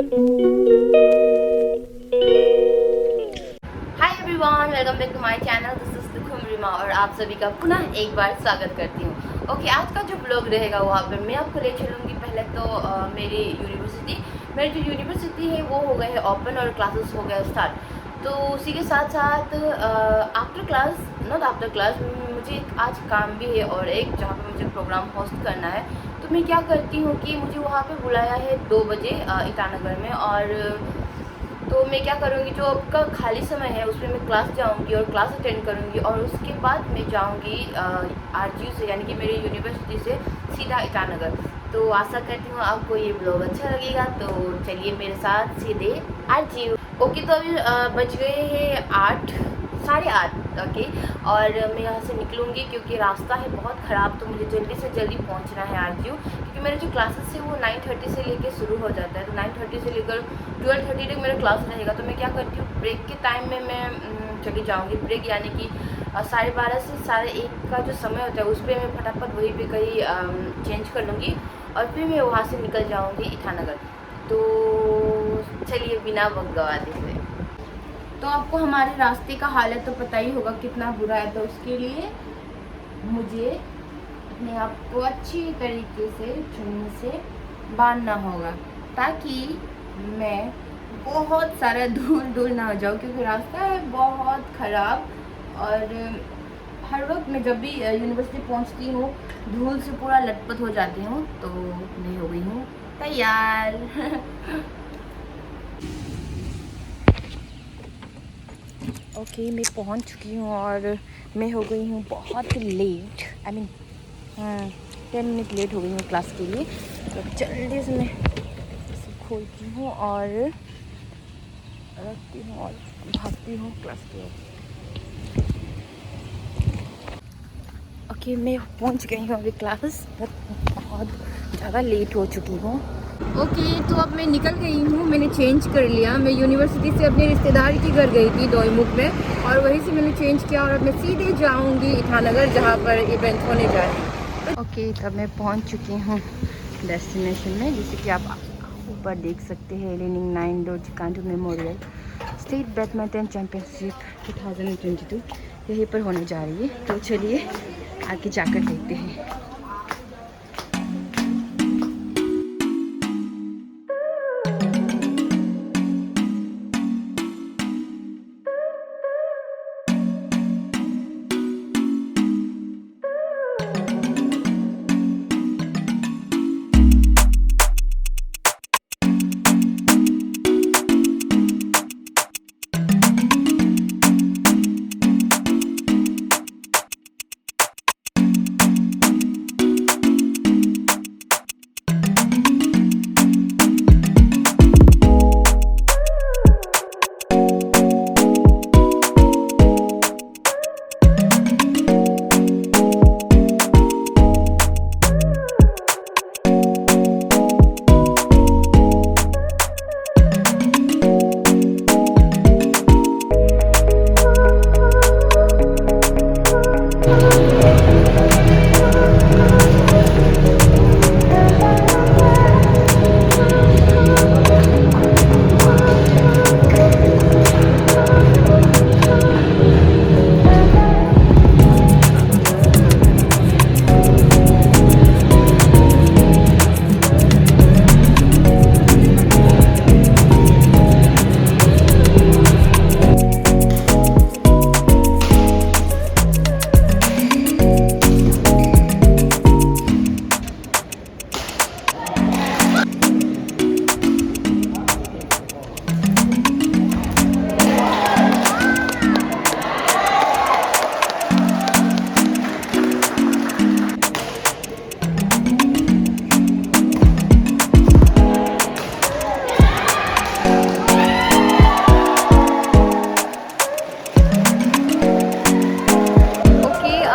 Hi everyone, welcome back to my channel. This is दुखुम रिमा और आप सभी का पुनः एक बार स्वागत करती हूँ। ओके, आज का जो ब्लॉग रहेगा वहाँ पर मैं आपको ले चलूँगी पहले तो मेरी मेरी जो यूनिवर्सिटी है वो हो गए है ओपन और क्लासेस हो गए स्टार्ट। तो उसी के साथ साथ आफ्टर क्लास मुझे आज काम भी है और एक जहाँ पे मुझे प्रोग्राम होस्ट करना है। तो मैं क्या करती हूँ कि मुझे वहाँ पे बुलाया है 2 बजे ईटानगर में, और तो मैं क्या करूँगी, जो आपका खाली समय है उसमें मैं क्लास जाऊँगी और क्लास अटेंड करूँगी और उसके बाद मैं जाऊँगी आरजीयू से, यानी कि मेरी यूनिवर्सिटी से सीधा ईटानगर। तो आशा करती हूँ आपको ये ब्लॉग अच्छा लगेगा, तो चलिए मेरे साथ सीधे आरजीयू। ओके, तो अभी बज गए हैं 8, 8:30। ओके, और मैं यहाँ से निकलूँगी क्योंकि रास्ता है बहुत ख़राब, तो मुझे जल्दी से जल्दी पहुँचना है आरजीयू, क्योंकि मेरे जो क्लासेस है वो 9:30 से लेकर शुरू हो जाता है। तो 9:30 से लेकर 12:30 तक मेरा क्लास रहेगा। तो मैं क्या करती हूँ, ब्रेक के टाइम में मैं चली जाऊँगी। ब्रेक यानी कि 12:30 से 1:30 का जो समय होता है उस पर मैं फटाफट वहीं पे कहीं चेंज कर लूँगी और फिर मैं वहाँ से निकल जाऊँगी ईटानगर। तो चलिए बिना वक्त गवाते हुए, तो आपको हमारे रास्ते का हालत तो पता ही होगा कितना बुरा है। तो उसके लिए मुझे अपने आप को अच्छी तरीके से चुन्नी से बांधना होगा ताकि मैं बहुत सारा धूल ना हो जाऊँ, क्योंकि रास्ता है बहुत ख़राब। और हर वक्त मैं जब भी यूनिवर्सिटी पहुंचती हूँ धूल से पूरा लटपट हो जाती हूँ। तो मैं हो गई हूँ तैयार। ओके, मैं पहुंच चुकी हूँ और मैं हो गई हूँ बहुत late. I mean 10 minute late हो गई हूँ क्लास के लिए। तो जल्दी से मैं इसे खोलती हूँ और रखती हूँ और भागती हूँ क्लास की ओर। ओके, मैं पहुँच गई हूँ अभी क्लास, बट बहुत ज़्यादा लेट हो चुकी हूँ। ओके, तो अब मैं निकल गई हूँ, मैंने चेंज कर लिया। मैं यूनिवर्सिटी से अपने रिश्तेदार के घर गई थी दोईमुख में, और वहीं से मैंने चेंज किया और अब मैं सीधे जाऊँगी ईटानगर जहाँ पर इवेंट होने जा रही है। ओके, तब मैं पहुँच चुकी हूँ डेस्टिनेशन में, जैसे कि आप ऊपर देख सकते हैं। Li Ning 9 Dorji Khandu memorial state badminton championship 2022 यहीं पर होने जा रही है। तो चलिए आगे जाकर देखते हैं।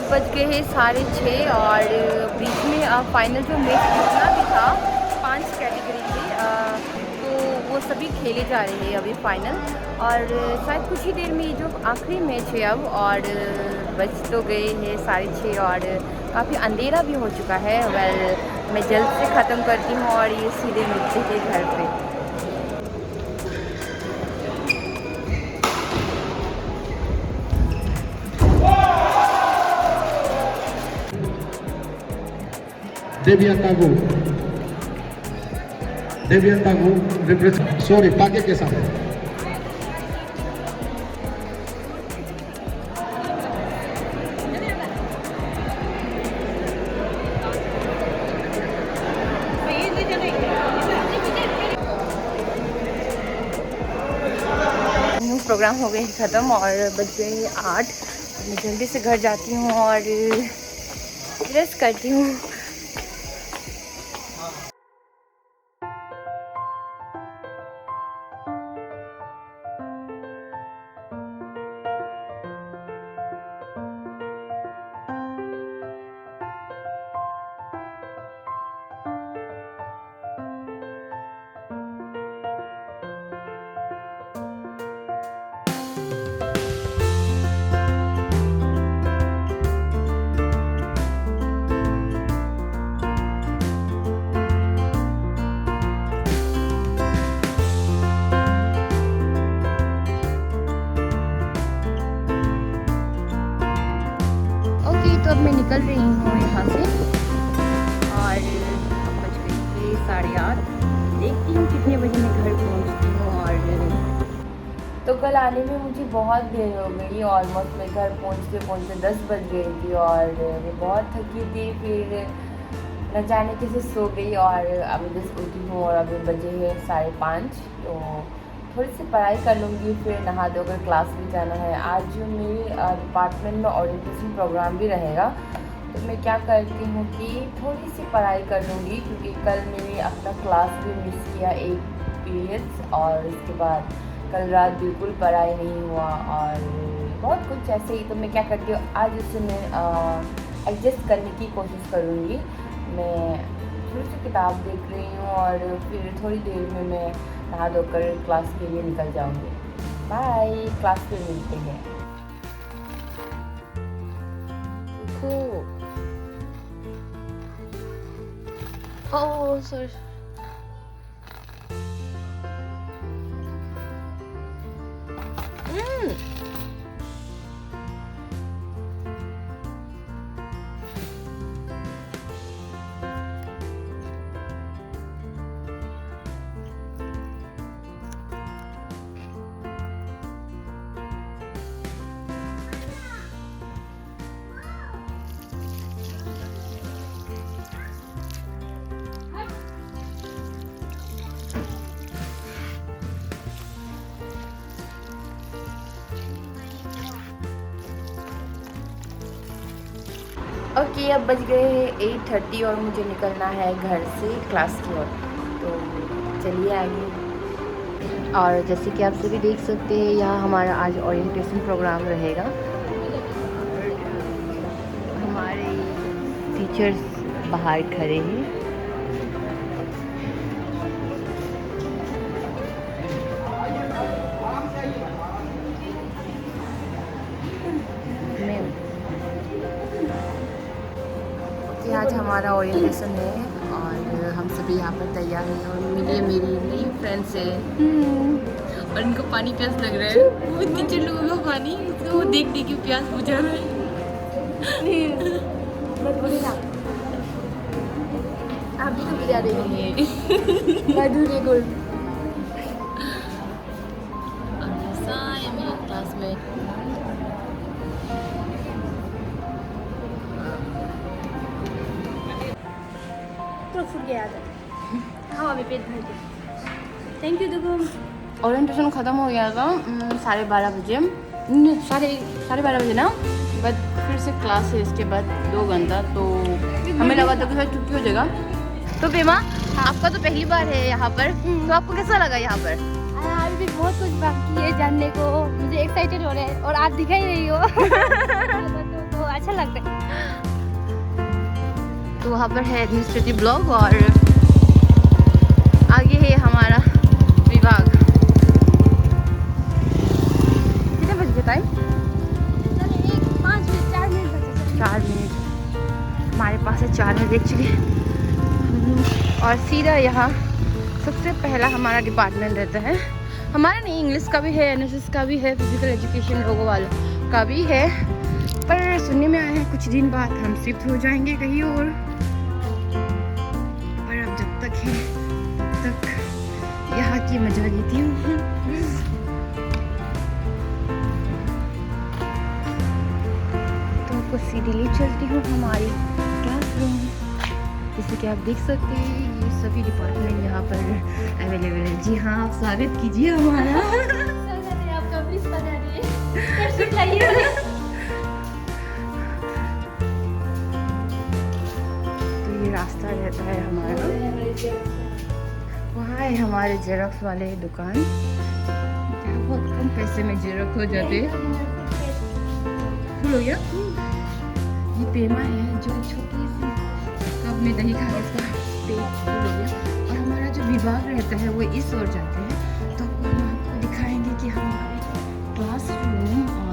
बज गए हैं 6:30 और बीच में फाइनल जो मैच जितना भी था 5 कैटेगरी के, तो वो सभी खेले जा रहे हैं अभी फाइनल। और शायद कुछ ही देर में ये जो आखिरी मैच है अब, और बज तो गए हैं 6:30 और काफ़ी अंधेरा भी हो चुका है। वेल, मैं जल्द से ख़त्म करती हूँ और ये सीधे मिलते हैं घर पे। Debian Tagu. Debian Tagu, sorry, तागे के साथ. प्रोग्राम हो गए ख़त्म और बज गए 8। मैं जल्दी से घर जाती हूँ और रेस्ट करती हूँ। तो अब मैं निकल रही हूँ यहाँ से और अब बज गए 8:30। देखती हूँ कितने बजे मैं घर पहुँचती हूँ। और तो कल आने में मुझे बहुत देर हो गई, ऑलमोस्ट मैं घर पहुँचते 10 बज गई थी और मैं बहुत थकी थी। फिर न जाने कैसे सो गई और अभी बस उठी हूँ और अभी बजे हैं 5:30। तो थोड़ी सी पढ़ाई कर लूँगी, फिर नहा धोकर क्लास भी जाना है। आज मेरे डिपार्टमेंट में ओरिएंटेशन प्रोग्राम भी रहेगा, तो मैं क्या करती हूँ कि थोड़ी सी पढ़ाई कर लूँगी, क्योंकि कल मैंने अपना क्लास भी मिस किया 1 पीरियड्स और इसके बाद कल रात बिल्कुल पढ़ाई नहीं हुआ और बहुत कुछ ऐसे ही। तो मैं क्या करती हूँ, आज उसे मैं एडजस्ट करने की कोशिश करूँगी। मैं थोड़ी सी किताब देख रही हूँ और फिर थोड़ी देर में मैं नहा धोकर क्लास के लिए निकल जाऊंगी। बाय, क्लास पे मिलते हैं। Oh sorry. ओके, अब बज गए 8:30 और मुझे निकलना है घर से क्लास की ओर। तो चलिए आगे। और जैसे कि आप सभी देख सकते हैं, यहाँ हमारा आज ओरिएंटेशन प्रोग्राम रहेगा। हमारे टीचर्स बाहर खड़े हैं। आज हमारा ओरिएंटेशन है और हम सभी यहाँ पर तैयार हैं और मिलिए मेरी नई फ्रेंड से। और इनको पानी प्यास लग रहा है, वो टीचर लोगों का पानी वो देख देख के प्यास बुझा रहा है। आप भी तो बुझा रही हैं। मेरे क्लासमेट फूट गया था हवा में, पेट भर गया। Thank you. देखो ओरिएंटेशन ख़त्म हो गया था 12:30 बजे, साढ़े 12 बजे ना। बट फिर से क्लास है इसके बाद 2 घंटा, तो हमें लगा था कि शायद छुट्टी हो जाएगा। तो बेमा, आपका तो पहली बार है यहाँ पर, तो आपको कैसा लगा यहाँ पर? अभी भी बहुत कुछ बाकी है जानने को, मुझे एक्साइटेड हो रहा है और आप दिखा ही रही हो। तो अच्छा लगता है। तो वहाँ पर है एडमिनिस्ट्रेटिव ब्लॉक और आगे है हमारा विभाग। कितने बज गए टाइम? 4 मिनट हमारे पास है, 4 मिनट देख चुके। और सीधा यहाँ सबसे पहला हमारा डिपार्टमेंट रहता है। हमारा नहीं, इंग्लिश का भी है, एनएसएस का भी है, फिजिकल एजुकेशन लोगों वालों का भी है। पर सुनने में आया है कुछ दिन बाद हम शिफ्ट हो जाएंगे कहीं और। है तक यहाँ की मजा लेती हूँ। तो आपको सीधी ले चलती हूँ हमारी क्लासरूम। जैसे कि आप देख सकते हैं ये सभी डिपार्टमेंट यहाँ पर अवेलेबल है। जी हाँ, आप स्वागत कीजिए हमारा। आपका प्लीज बता दिए। तो ये रास्ता रहता है हमारा, वहाँ है हमारे जेरोक्स वाले दुकान, जहाँ बहुत कम पैसे में जेरोक्स हो जाते हैं। फुल हो गया। ये पेमा है जो छोटी सी कप में दही खा के इसका पेट फुल हो गया। और हमारा जो विभाग रहता है वो इस ओर जाते हैं, तो हम आपको दिखाएंगे कि हमारे क्लासरूम और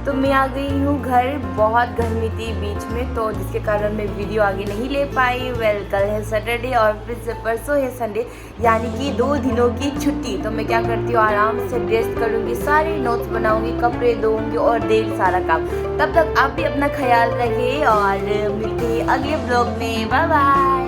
तो मैं आ गई हूँ घर। बहुत गर्मी थी बीच में, तो जिसके कारण मैं वीडियो आगे नहीं ले पाई। वेल, कल है सैटरडे और फिर से परसों है संडे, यानी कि 2 दिनों की छुट्टी। तो मैं क्या करती हूँ, आराम से रेस्ट करूँगी, सारे नोट्स बनाऊँगी, कपड़े धोऊँगी और ढेर सारा काम। तब तक आप भी अपना ख्याल रखिए और मिलते हैं अगले ब्लॉग में। Bye bye.